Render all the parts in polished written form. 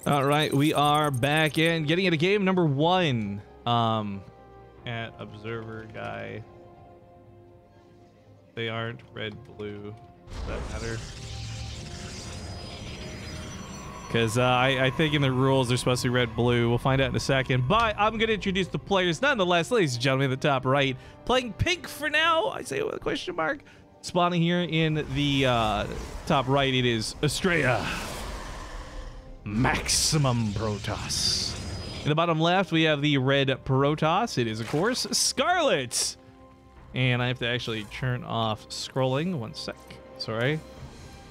All right, we are back in, getting into game number 1. At Observer Guy. They aren't red, blue. Does that matter? Because I think in the rules they're supposed to be red, blue. We'll find out in a second. But I'm going to introduce the players nonetheless. Ladies and gentlemen, at the top right, playing pink for now. I say with a question mark. Spawning here in the top right, it is Astrea. Maximum Protoss. In the bottom left, we have the red Protoss. It is, of course, Scarlett. And I have to actually turn off scrolling. 1 sec. Sorry.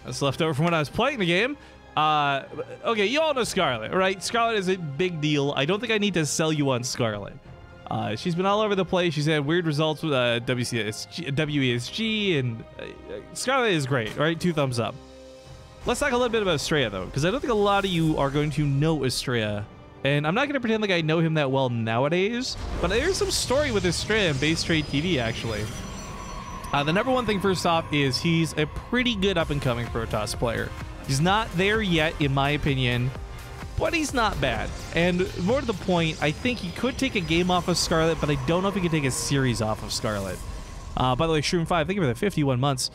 That's left over from when I was playing the game. Okay, you all know Scarlett, right? Scarlett is a big deal. I don't think I need to sell you on Scarlett. She's been all over the place. She's had weird results with WCS, and Scarlett is great, right? 2 thumbs up. Let's talk a little bit about Astrea, though, because I don't think a lot of you are going to know Astrea. And I'm not going to pretend like I know him that well nowadays, but there's some story with Astrea in Base Trade TV, actually. The number one thing, first off, is he's a pretty good up-and-coming Protoss player. He's not there yet, in my opinion, but he's not bad. And more to the point, I think he could take a game off of Scarlett, but I don't know if he could take a series off of Scarlett. By the way, Shroom 5, thank you for the 51 months.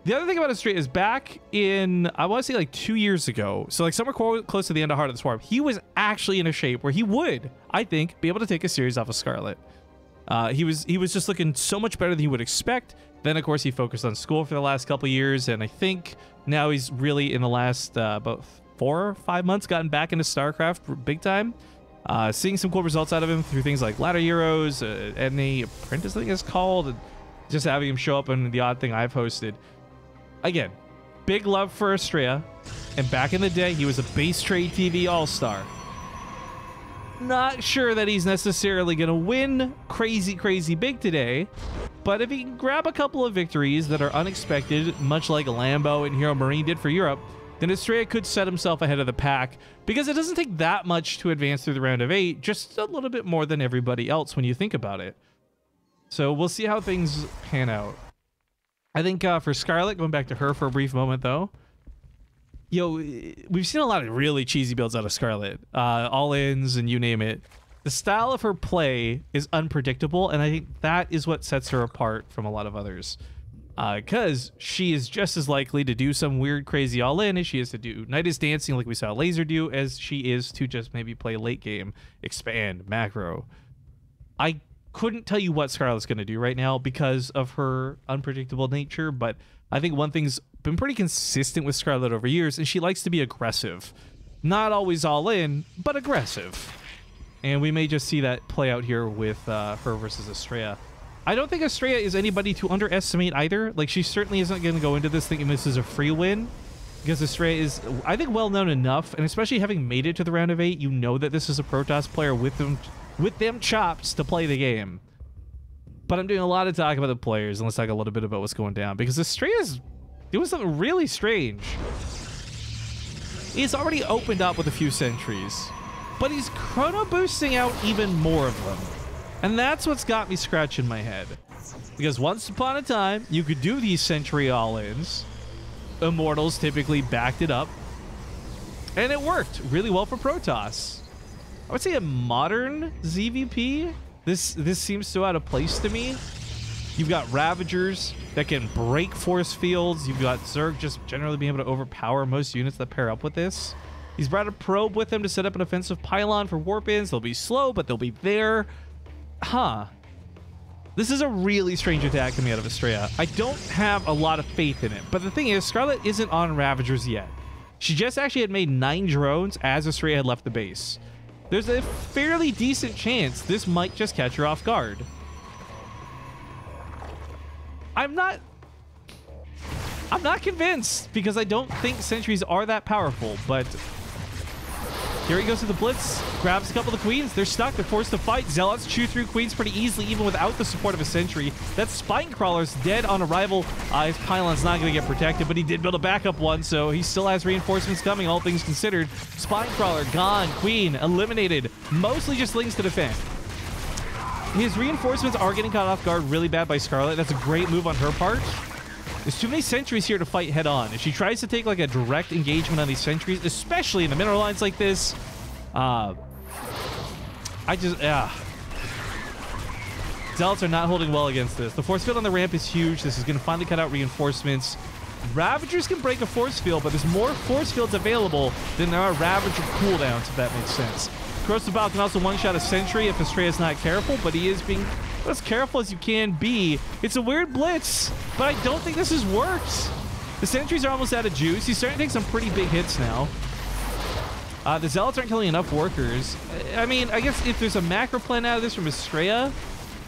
The other thing about Astrea is back in, I want to say like 2 years ago, so like somewhere close to the end of Heart of the Swarm, he was actually in a shape where he would, I think, be able to take a series off of Scarlett. He was just looking so much better than you would expect. Then, of course, he focused on school for the last couple of years, and I think now he's really, in the last about 4 or 5 months, gotten back into StarCraft big time. Seeing some cool results out of him through things like Ladder Heroes, and the Apprentice, I think it's called, and just having him show up in the odd thing I've hosted. Again, big love for Astrea, and back in the day, he was a Base Trade TV All-Star. Not sure that he's necessarily going to win crazy big today, but if he can grab a couple of victories that are unexpected, much like Lambo and Hero Marine did for Europe, then Astrea could set himself ahead of the pack, because it doesn't take that much to advance through the round of 8, just a little bit more than everybody else when you think about it. So we'll see how things pan out. I think for Scarlett, going back to her for a brief moment, though, we've seen a lot of really cheesy builds out of Scarlett. All-ins and you name it. The style of her play is unpredictable, and I think that is what sets her apart from a lot of others. Because she is just as likely to do some weird, crazy all-in as she is to do Night is Dancing like we saw Laser do, as she is to just maybe play late game, expand, macro. I couldn't tell you what Scarlett's going to do right now because of her unpredictable nature, but I think one thing's been pretty consistent with Scarlett over years, and she likes to be aggressive. Not always all in, but aggressive. And we may just see that play out here with her versus Astrea. I don't think Astrea is anybody to underestimate either. Like, she certainly isn't going to go into this thinking this is a free win, because Astrea is, I think, well known enough, and especially having made it to the round of 8, you know that this is a Protoss player with them chops to play the game. But I'm doing a lot of talk about the players, and let's talk a little bit about what's going down, because Astrea's doing something really strange. He's already opened up with a few sentries, but he's chrono boosting out even more of them. And that's what's got me scratching my head. Because once upon a time, you could do these sentry all-ins. Immortals typically backed it up. And it worked really well for Protoss. I would say a modern ZvP, this seems so out of place to me. You've got Ravagers that can break force fields. You've got Zerg just generally being able to overpower most units that pair up with this. He's brought a probe with him to set up an offensive pylon for warp-ins. They'll be slow, but they'll be there. Huh. This is a really strange attack coming out of Astrea. I don't have a lot of faith in it. But the thing is, Scarlett isn't on Ravagers yet. She just actually had made 9 drones as Astrea had left the base. There's a fairly decent chance this might just catch her off guard. I'm not convinced, because I don't think sentries are that powerful, but here he goes to the blitz, grabs a couple of queens. They're stuck, they're forced to fight. Zealots chew through queens pretty easily, even without the support of a sentry. That Spine Crawler's dead on arrival. His pylon's not going to get protected, but he did build a backup one, so he still has reinforcements coming, all things considered. Spine Crawler gone, queen eliminated. Mostly just Lings to defend. His reinforcements are getting caught off guard really bad by Scarlett. That's a great move on her part. There's too many sentries here to fight head on. If she tries to take like a direct engagement on these sentries, especially in the mineral lines like this, Zealots are not holding well against this. The force field on the ramp is huge. This is going to finally cut out reinforcements. Ravagers can break a force field, but there's more force fields available than there are Ravager cooldowns, if that makes sense. Corrosive Bile can also one-shot a sentry if Astrea is not careful, but he is being as careful as you can be. It's a weird blitz, but I don't think this has worked. The sentries are almost out of juice. He's starting to take some pretty big hits now. The Zealots aren't killing enough workers. I mean, I guess if there's a macro plan out of this from Astrea,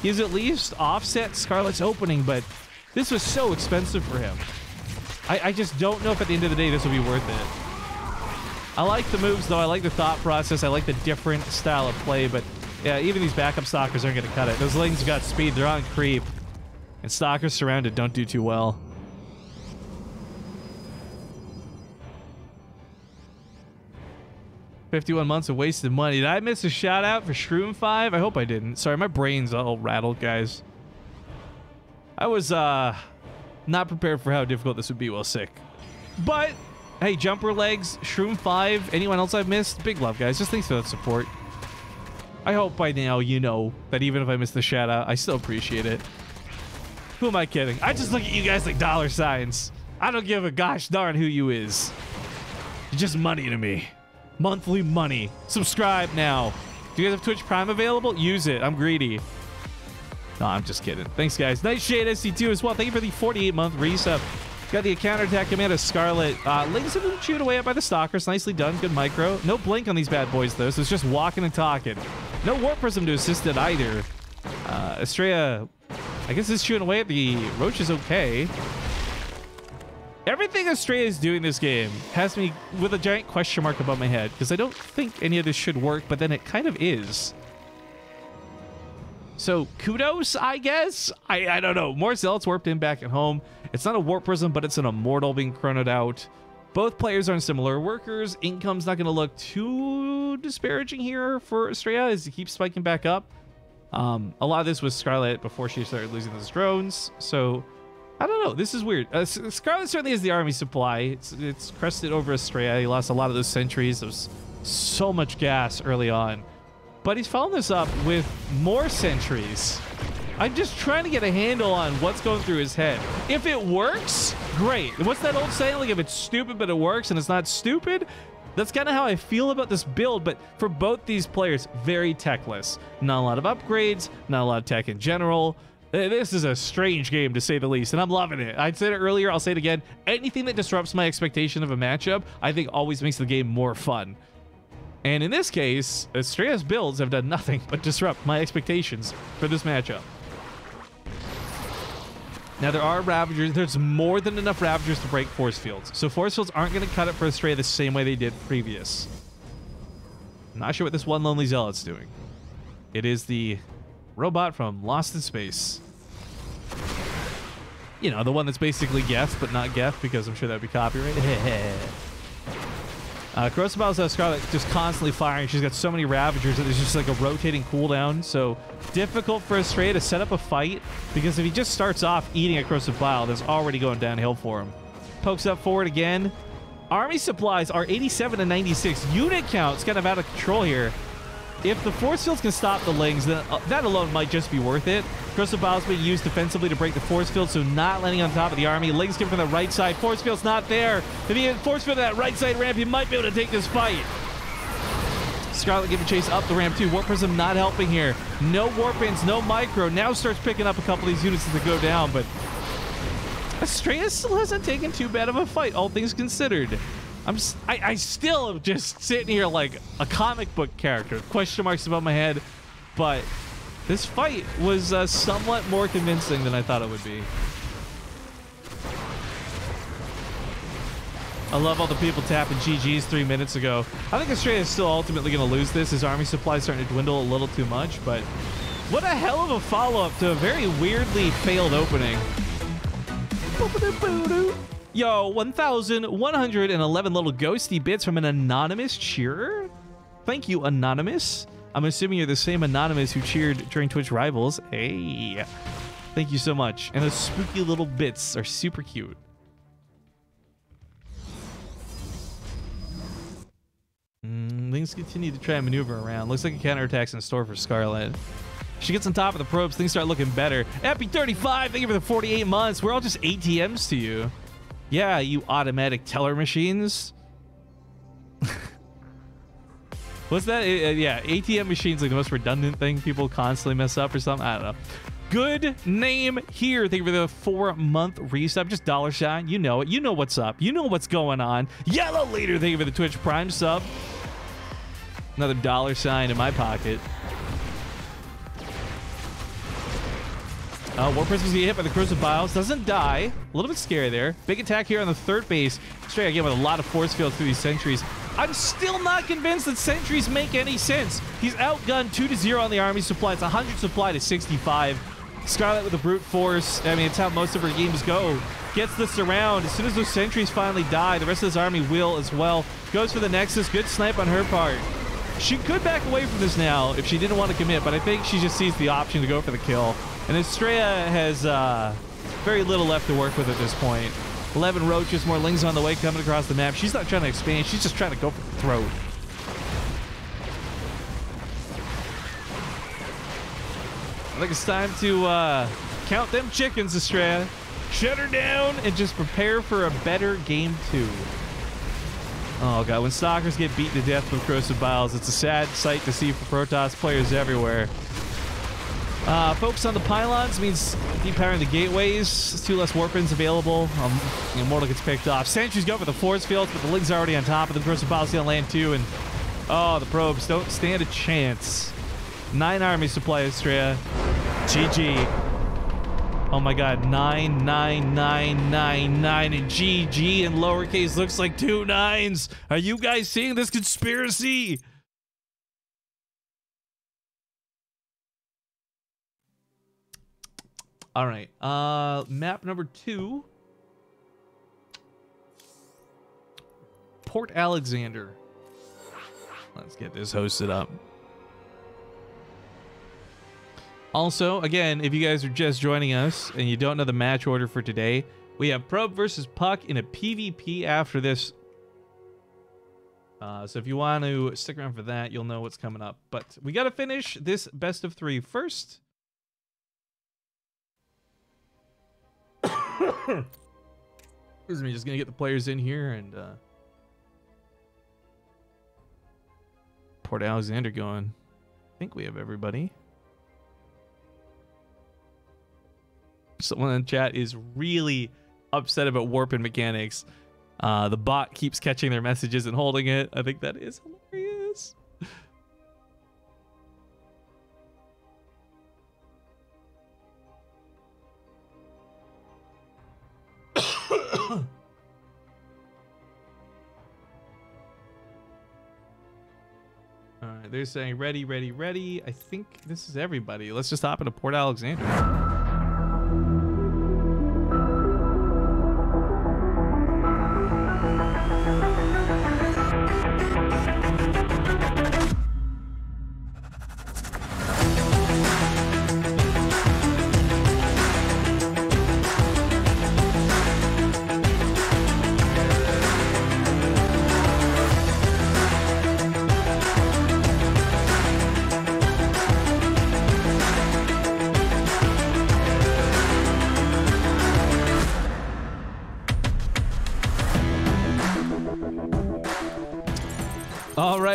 he's at least offset Scarlett's opening, but this was so expensive for him. I just don't know if at the end of the day this will be worth it. I like the moves, though. I like the thought process. I like the different style of play, but yeah, even these backup stalkers aren't going to cut it. Those Lings got speed. They're on creep, and stalkers surrounded don't do too well. $51 months of wasted money. Did I miss a shout out for Shroom 5? I hope I didn't. Sorry, my brain's all rattled, guys. I was not prepared for how difficult this would be while sick. But hey, Jumper Legs, Shroom 5, anyone else I've missed? Big love, guys. Just thanks for that support. I hope by now you know that even if I missed the shout out, I still appreciate it. Who am I kidding? I just look at you guys like dollar signs. I don't give a gosh darn who you is. You're just money to me. Monthly money. Subscribe now. Do you guys have Twitch Prime available? Use it. I'm greedy. No, I'm just kidding. Thanks, guys. Nightshade SC2 as well. Thank you for the 48-month resub. Got the counterattack command of Scarlett. Lings have been chewed away at by the Stalkers. Nicely done. Good micro. No blink on these bad boys, though, so it's just walking and talking. No Warp Prism to assist it either. Astrea, I guess, is chewing away at the Roach is okay. Everything Astrea is doing this game has me with a giant question mark above my head, because I don't think any of this should work, but then it kind of is. So kudos, I guess. I don't know. More Zealots warped in back at home. It's not a Warp Prism, but it's an Immortal being chronoed out. Both players are in similar workers. Income's not going to look too disparaging here for Astrea as he keeps spiking back up. A lot of this was Scarlett before she started losing those drones. So I don't know. This is weird. Scarlett certainly has the army supply. It's crested over Astrea. He lost a lot of those sentries. There was so much gas early on. But he's following this up with more sentries. I'm just trying to get a handle on what's going through his head. If it works, great. What's that old saying? Like, if it's stupid but it works and it's not stupid? That's kind of how I feel about this build, but for both these players, very techless. Not a lot of upgrades, not a lot of tech in general. This is a strange game, to say the least, and I'm loving it. I said it earlier, I'll say it again. Anything that disrupts my expectation of a matchup, I think always makes the game more fun. And in this case, Astrea's builds have done nothing but disrupt my expectations for this matchup. Now, there are Ravagers. There's more than enough Ravagers to break force fields. So force fields aren't going to cut it for Astrea the same way they did previous. I'm not sure what this one Lonely Zealot's doing. It is the robot from Lost in Space. You know, the one that's basically Geth, but not Geth, because I'm sure that would be copyrighted. Corrosive Bile's Scarlett just constantly firing. She's got so many Ravagers that there's just like a rotating cooldown. So difficult for Astrea to set up a fight, because if he just starts off eating a Corrosive Bile, that's already going downhill for him. Pokes up forward again. Army supplies are 87 to 96. Unit count's kind of out of control here. If the force fields can stop the Lings, then that alone might just be worth it. Corrosive Bile's being used defensively to break the force field, so not landing on top of the army. Lings come from the right side. Force field's not there. If he had force field that right side ramp, he might be able to take this fight. Scarlett giving chase up the ramp too. Warp Prism not helping here. No warp ins, no micro. Now starts picking up a couple of these units as they go down, but Astrea still hasn't taken too bad of a fight, all things considered. I still am just sitting here like a comic book character. Question marks above my head, but this fight was somewhat more convincing than I thought it would be. I love all the people tapping GGs 3 minutes ago. I think Astrea is still ultimately going to lose this. His army supply is starting to dwindle a little too much, but what a hell of a follow-up to a very weirdly failed opening. Yo, 1,111 little ghosty bits from an anonymous cheerer. Thank you, Anonymous. I'm assuming you're the same Anonymous who cheered during Twitch Rivals. Hey. Thank you so much. And those spooky little bits are super cute. Things continue to try and maneuver around. Looks like a counterattack's in store for Scarlett. She gets on top of the probes. Things start looking better. Epi35, thank you for the 48 months. We're all just ATMs to you. Yeah, you automatic teller machines. What's that? Yeah, ATM machines like the most redundant thing people constantly mess up or something. I don't know. Good name here. Thank you for the 4-month resub. Just $. You know it. You know what's up. You know what's going on. Yellow Leader. Thank you for the Twitch Prime sub. Another $sign in my pocket. War Prisoners get hit by the corrosive biles. Doesn't die. A little bit scary there. Big attack here on the third base. Straight again with a lot of force field through these sentries. I'm still not convinced that sentries make any sense. He's outgunned 2-0 on the army supply. It's 100 supply to 65. Scarlett with a brute force. I mean, it's how most of her games go. Gets this around. As soon as those sentries finally die, the rest of this army will as well. Goes for the Nexus. Good snipe on her part. She could back away from this now if she didn't want to commit, but I think she just sees the option to go for the kill. And Astrea has very little left to work with at this point. 11 roaches, more lings on the way coming across the map. She's not trying to expand. She's just trying to go for the throat. I think it's time to count them chickens, Astrea. Shut her down and just prepare for a better game 2. Oh, God. When stalkers get beaten to death with corrosive biles, it's a sad sight to see for Protoss players everywhere. Focus on the pylons means depowering the gateways. 2 less warpins available. Immortal gets picked off. Sentry's go for the force fields, but the Ling's already on top of the corrosive biles on land too. And oh, the probes don't stand a chance. 9 army supply, Astrea. GG. Oh my God, 99999 and GG in lowercase looks like 2 9s. Are you guys seeing this conspiracy? All right, map number 2. Port Alexander. Let's get this hosted up. Also, again, if you guys are just joining us and you don't know the match order for today, we have Probe versus Puck in a PvP after this. So if you want to stick around for that, you'll know what's coming up. But we got to finish this best of 3 first. Excuse me, just going to get the players in here and Port Alexander going. I think we have everybody. Someone in chat is really upset about warping mechanics. The bot keeps catching their messages and holding it. I think that is hilarious. All right, they're saying ready, ready, ready. I think this is everybody. Let's just hop into Port Alexander.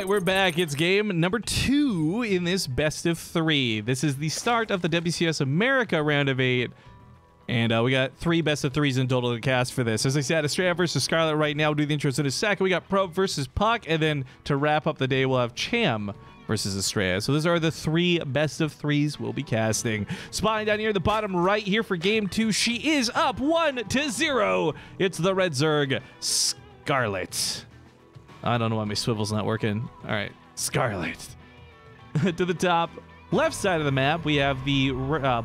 We're back. It's game number 2 in this best of 3. This is the start of the WCS America round of 8. And we got 3 best of 3s in total to cast for this. As I said, Astrea versus Scarlett right now. We'll do the intros in a second. We got Probe versus Puck. And then to wrap up the day, we'll have Cham versus Astrea. So those are the 3 best of 3s we'll be casting. Spotting down here at the bottom right here for game 2. She is up 1-0. It's the Red Zerg, Scarlett. I don't know why my swivel's not working. All right, Scarlett. To the top left side of the map, we have the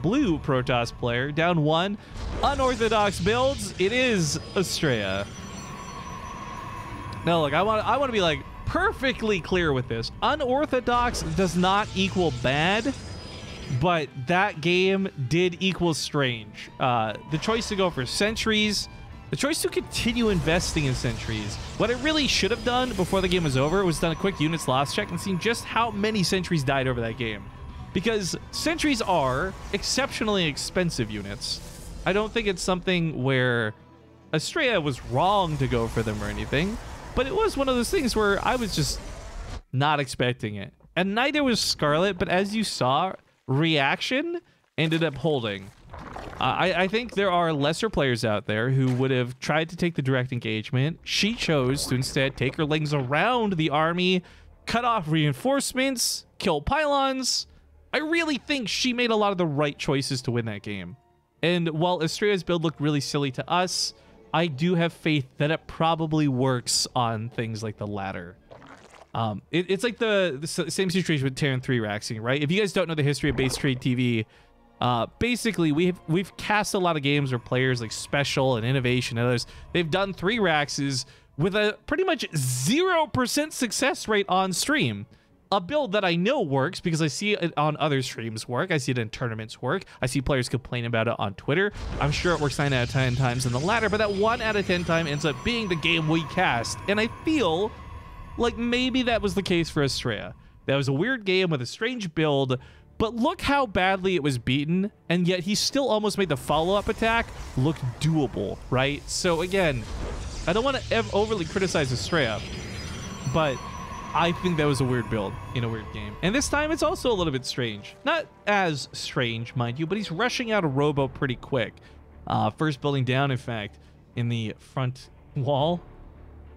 blue Protoss player. Down 1. Unorthodox builds. It is Astrea. Now, look, I want to be like perfectly clear with this. Unorthodox does not equal bad. but that game did equal strange. The choice to go for sentries, the choice to continue investing in sentries. What it really should have done before the game was over was done a quick units loss check and seen just how many sentries died over that game. Because sentries are exceptionally expensive units. I don't think it's something where Astrea was wrong to go for them or anything, but it was one of those things where I was just not expecting it. And neither was Scarlett, but as you saw, reaction ended up holding. I think there are lesser players out there who would have tried to take the direct engagement. She chose to instead take her legs around the army, cut off reinforcements, kill pylons. I really think she made a lot of the right choices to win that game. And while Astrea's build looked really silly to us, I do have faith that it probably works on things like the ladder. It's like the same situation with Terran 3 Raxing, right? If you guys don't know the history of Base Trade TV, basically we've cast a lot of games where players like Special and Innovation and others, they've done 3 Raxes with a pretty much 0% success rate on stream. A build that I know works because I see it on other streams work. I see it in tournaments work. I see players complain about it on Twitter. I'm sure it works 9 out of 10 times in the ladder, but that 1 out of 10 time ends up being the game we cast. And I feel like maybe that was the case for Astrea. That was a weird game with a strange build, but look how badly it was beaten, and yet he still almost made the follow-up attack look doable, right? So again, I don't want to overly criticize Astrea, but I think that was a weird build in a weird game. And this time it's also a little bit strange. Not as strange, mind you, but he's rushing out a Robo pretty quick. First building down, in fact, in the front wall.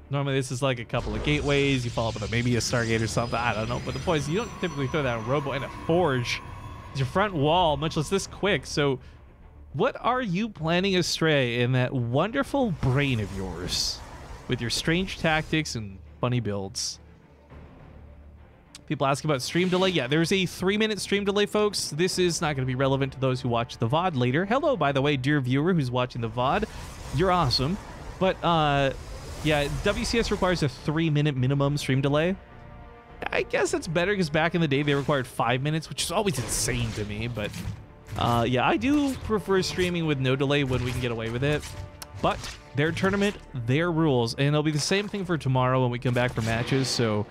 Normally this is like a couple of gateways. You follow up with maybe a Stargate or something. I don't know. But the point is, you don't typically throw that on Robo and a Forge. It's your front wall, much less this quick. So what are you planning, Astrea, in that wonderful brain of yours with your strange tactics and funny builds? People ask about stream delay. Yeah, there's a 3-minute stream delay, folks. This is not going to be relevant to those who watch the VOD later. Hello, by the way, dear viewer who's watching the VOD. You're awesome. But, yeah, WCS requires a 3-minute minimum stream delay. I guess that's better because back in the day they required 5 minutes, which is always insane to me. But, yeah, I do prefer streaming with no delay when we can get away with it. But their tournament, their rules. And it'll be the same thing for tomorrow when we come back for matches. So,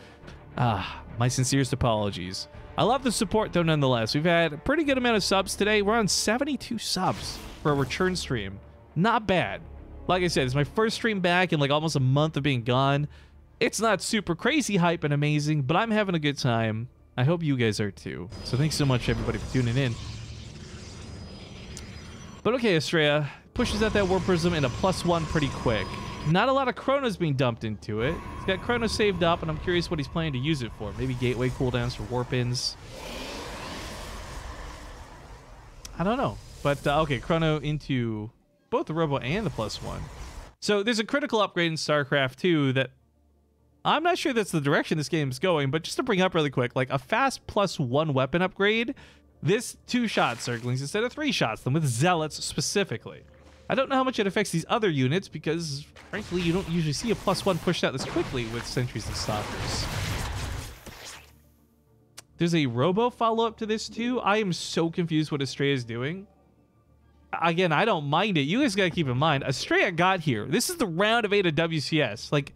my sincerest apologies. I love the support, though, nonetheless. We've had a pretty good amount of subs today. We're on 72 subs for a return stream. Not bad. Like I said, it's my first stream back in like almost a month of being gone. It's not super crazy hype and amazing, but I'm having a good time. I hope you guys are too. So thanks so much, everybody, for tuning in. But okay, Astrea pushes out that Warp Prism in a +1 pretty quick. Not a lot of Chronos being dumped into it. He's got Chronos saved up, and I'm curious what he's planning to use it for. Maybe gateway cooldowns for warp-ins. I don't know. But, okay, Chrono into both the Robo and the +1. So there's a critical upgrade in StarCraft 2 that I'm not sure that's the direction this game is going, but just to bring up really quick, like a fast +1 weapon upgrade, this 2-shot circlings instead of 3 shots, them with Zealots specifically. I don't know how much it affects these other units because, frankly, you don't usually see a +1 pushed out this quickly with sentries and stalkers. There's a Robo follow-up to this, too. I am so confused what Astrea is doing. Again, I don't mind it. You guys got to keep in mind, Astrea got here. This is the round of 8 of WCS. Like,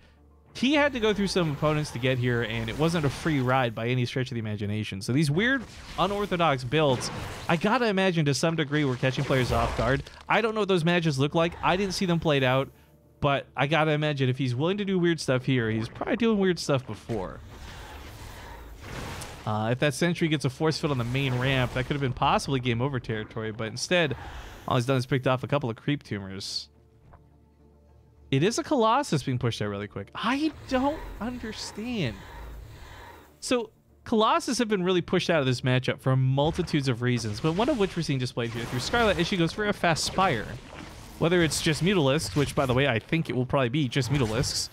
he had to go through some opponents to get here, and it wasn't a free ride by any stretch of the imagination. So these weird, unorthodox builds, I gotta imagine to some degree we're catching players off guard. I don't know what those matches look like. I didn't see them played out, but I gotta imagine if he's willing to do weird stuff here, he's probably doing weird stuff before. If that sentry gets a force field on the main ramp, that could have been possibly game over territory, but instead, all he's done is picked off a couple of creep tumors. It is a Colossus being pushed out really quick. I don't understand. So, Colossus have been really pushed out of this matchup for multitudes of reasons, but one of which we're seeing displayed here through Scarlett as she goes for a fast Spire. Whether it's just Mutalisks, which, by the way, I think it will probably be just Mutalisks,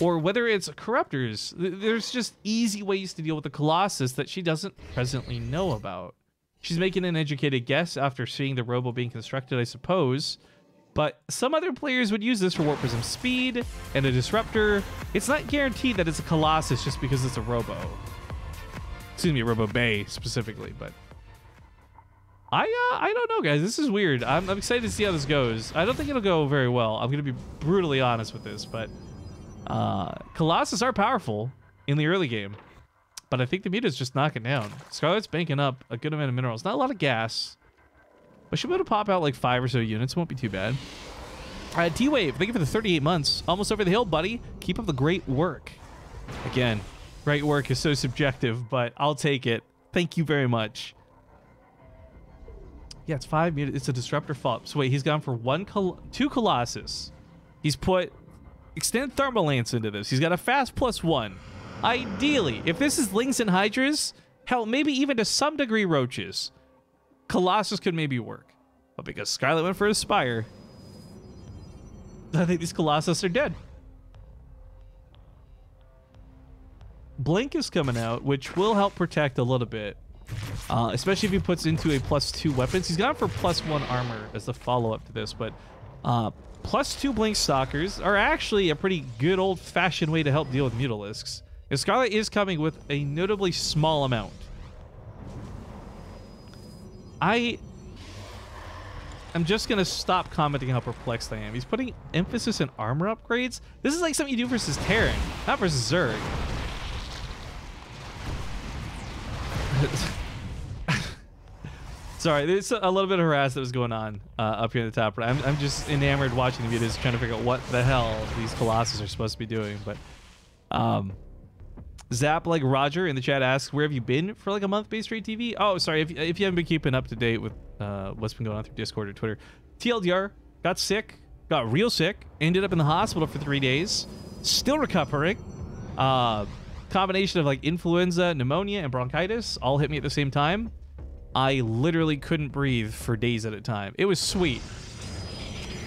or whether it's Corruptors. There's just easy ways to deal with the Colossus that she doesn't presently know about. She's making an educated guess after seeing the Robo being constructed, I suppose. But some other players would use this for Warp Prism speed and a Disruptor. It's not guaranteed that it's a Colossus just because it's a Robo. Excuse me, a Robo Bay specifically, but I don't know, guys. This is weird. I'm excited to see how this goes. I don't think it'll go very well. I'm going to be brutally honest with this, but Colossus are powerful in the early game, but I think the muta's just knocking down. Scarlett's banking up a good amount of minerals. Not a lot of gas, but she'll be able to pop out like 5 or so units. Won't be too bad. All right, T-Wave, thank you for the 38 months. Almost over the hill, buddy. Keep up the great work. Again, great work is so subjective, but I'll take it. Thank you very much. Yeah, it's 5 mutant. It's a disruptor fault. So wait, he's gone for 2 Colossus. He's put extended thermal lance into this. He's got a fast +1. Ideally, if this is Lynx and Hydras, hell, maybe even to some degree Roaches, Colossus could maybe work. But because Scarlett went for a Spire, I think these Colossus are dead. Blink is coming out, which will help protect a little bit. Especially if he puts into a +2 weapons. He's gone for +1 armor as the follow-up to this, but +2 Blink Stalkers are actually a pretty good old-fashioned way to help deal with Mutalisks. And Scarlett is coming with a notably small amount. I'm just going to stop commenting how perplexed I am. He's putting emphasis in armor upgrades. This is like something you do versus Terran, not versus Zerg. Sorry, there's a little bit of harass that was going on up here at the top, but I'm just enamored watching the videos, trying to figure out what the hell these Colossus are supposed to be doing. But Zap like Roger in the chat asks, where have you been for like a month, Base Rate TV? Oh, sorry, if you haven't been keeping up to date with what's been going on through Discord or Twitter. TLDR, got sick, got real sick, ended up in the hospital for 3 days, still recovering. Combination of like influenza, pneumonia, and bronchitis all hit me at the same time. I literally couldn't breathe for days at a time. It was sweet.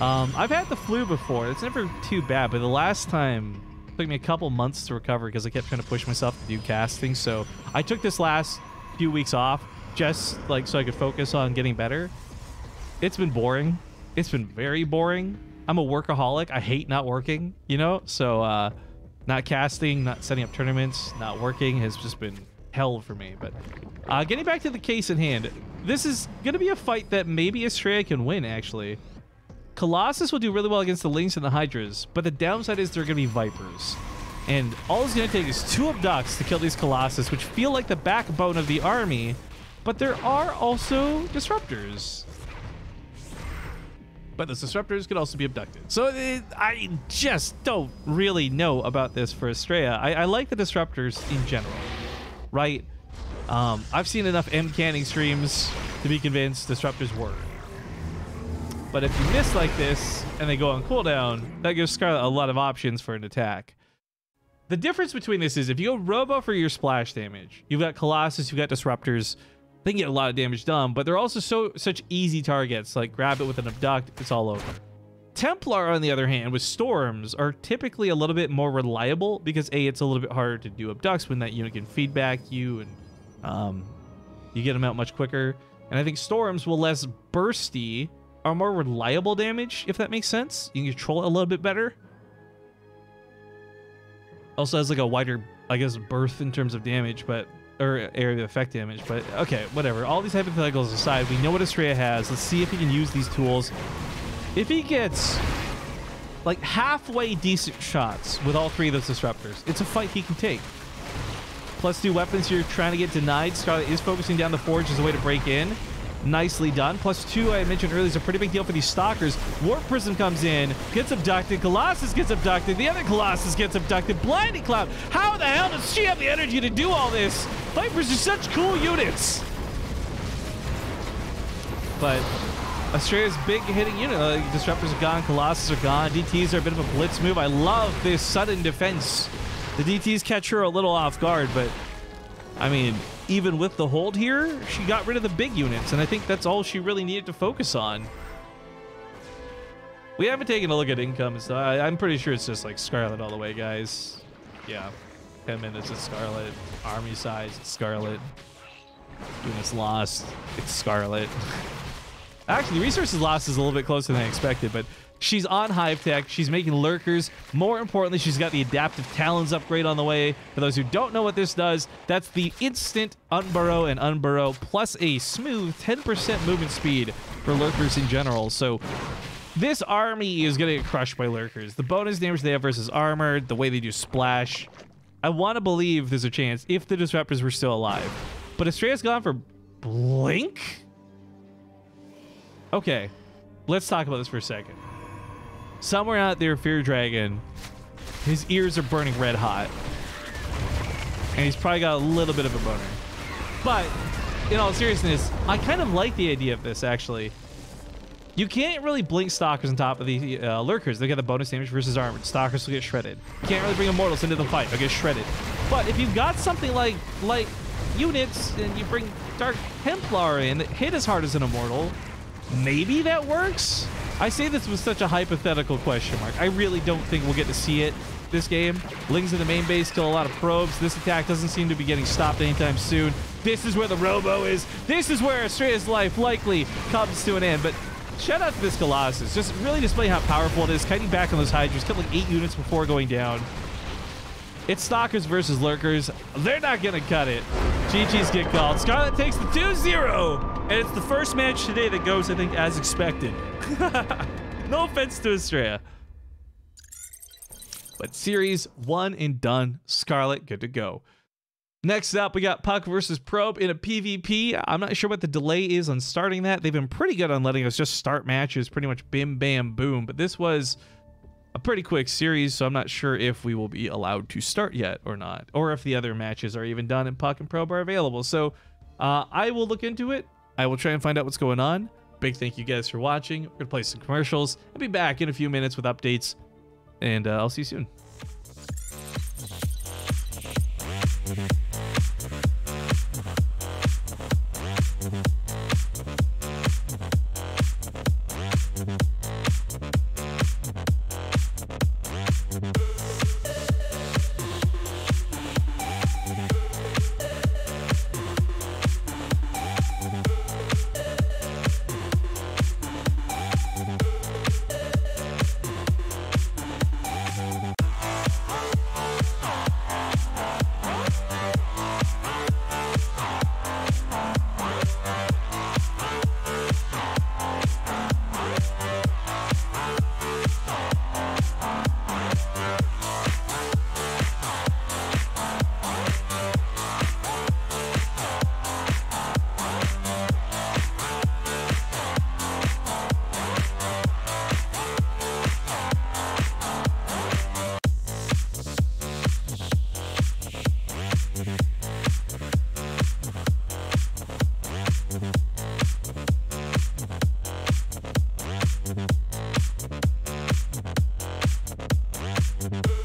I've had the flu before. It's never too bad, but the last time it took me a couple months to recover because I kept trying to push myself to do casting. So I took this last few weeks off just like so I could focus on getting better. It's been boring. It's been very boring. I'm a workaholic. I hate not working, you know? So not casting, not setting up tournaments, not working has just been hell for me. But getting back to the case in hand, this is going to be a fight that maybe Astrea can win, actually. Colossus will do really well against the Lynx and the Hydras, but the downside is they're going to be Vipers. And all it's going to take is 2 Abducts to kill these Colossus, which feel like the backbone of the army, but there are also Disruptors. But those Disruptors could also be abducted. So I just don't really know about this for Astrea. I like the Disruptors in general, right? I've seen enough M-canning streams to be convinced Disruptors work. But if you miss like this and they go on cooldown, that gives Scarlett a lot of options for an attack. The difference between this is if you go Robo for your splash damage, you've got Colossus, you've got Disruptors, they can get a lot of damage done, but they're also such easy targets, like grab it with an Abduct, it's all over. Templar, on the other hand, with Storms, are typically a little bit more reliable because A, it's a little bit harder to do Abducts when that unit can feedback you and you get them out much quicker. And I think Storms, while less bursty, are more reliable damage, if that makes sense. You can control it a little bit better. Also has like a wider, I guess, berth in terms of damage, but or area of effect damage, but okay, whatever. All these hypotheticals aside, we know what Astrea has. Let's see if he can use these tools. If he gets like halfway decent shots with all 3 of those Disruptors, it's a fight he can take. +2 weapons you're trying to get denied. Scarlett is focusing down the Forge as a way to break in. Nicely done. +2, I mentioned earlier, is a pretty big deal for these Stalkers. Warp Prism comes in, gets abducted. Colossus gets abducted. The other Colossus gets abducted. Blinding Cloud. How the hell does she have the energy to do all this? Vipers are such cool units. But Astrea's big hitting unit. Disruptors are gone. Colossus are gone. DTs are a bit of a blitz move. I love this sudden defense. The DTs catch her a little off guard, but I mean, even with the hold here, she got rid of the big units, and I think that's all she really needed to focus on. We haven't taken a look at income and stuff. I'm pretty sure it's just like Scarlett all the way, guys. Yeah, 10 minutes, it's Scarlett. Army size, it's Scarlett. Units lost, it's Scarlett. Actually, resources lost is a little bit closer than I expected, but She's on Hive Tech. She's making lurkers. More importantly, she's got the Adaptive Talons upgrade on the way. For those who don't know what this does, that's the instant unburrow and unburrow, plus a smooth 10% movement speed for lurkers in general. So this army is going to get crushed by lurkers. The bonus damage they have versus armored, the way they do splash. I want to believe there's a chance if the Disruptors were still alive. But Astrea's gone for Blink? Okay, let's talk about this for a second. Somewhere out there, Fear Dragon, his ears are burning red hot. And he's probably got a little bit of a boner. But, in all seriousness, I kind of like the idea of this, actually. You can't really blink Stalkers on top of the Lurkers. They get the bonus damage versus armored. Stalkers will get shredded. You can't really bring Immortals into the fight. They'll get shredded. But if you've got something like units and you bring Dark Templar in that hit as hard as an Immortal, maybe that works? I say this with such a hypothetical question mark. I really don't think we'll get to see it this game. Lings in the main base, still a lot of probes. This attack doesn't seem to be getting stopped anytime soon. This is where the Robo is. This is where Astrea's life likely comes to an end. But shout out to this Colossus. Just really displaying how powerful it is. Kiting back on those Hydras. Killed like 8 units before going down. It's Stalkers versus Lurkers. They're not going to cut it. GG's get called. Scarlett takes the 2-0. And it's the first match today that goes, I think, as expected. No offense to Astrea. But series 1 and done. Scarlett, good to go. Next up, we got Puck versus Probe in a PvP. I'm not sure what the delay is on starting that. They've been pretty good on letting us just start matches, pretty much bim, bam, boom. But this was a pretty quick series, so I'm not sure if we will be allowed to start yet or not, or if the other matches are even done and Puck and Probe are available. So I will look into it. I will try and find out what's going on. Big thank you guys for watching. We're going to play some commercials. I'll be back in a few minutes with updates, and I'll see you soon. ZvP.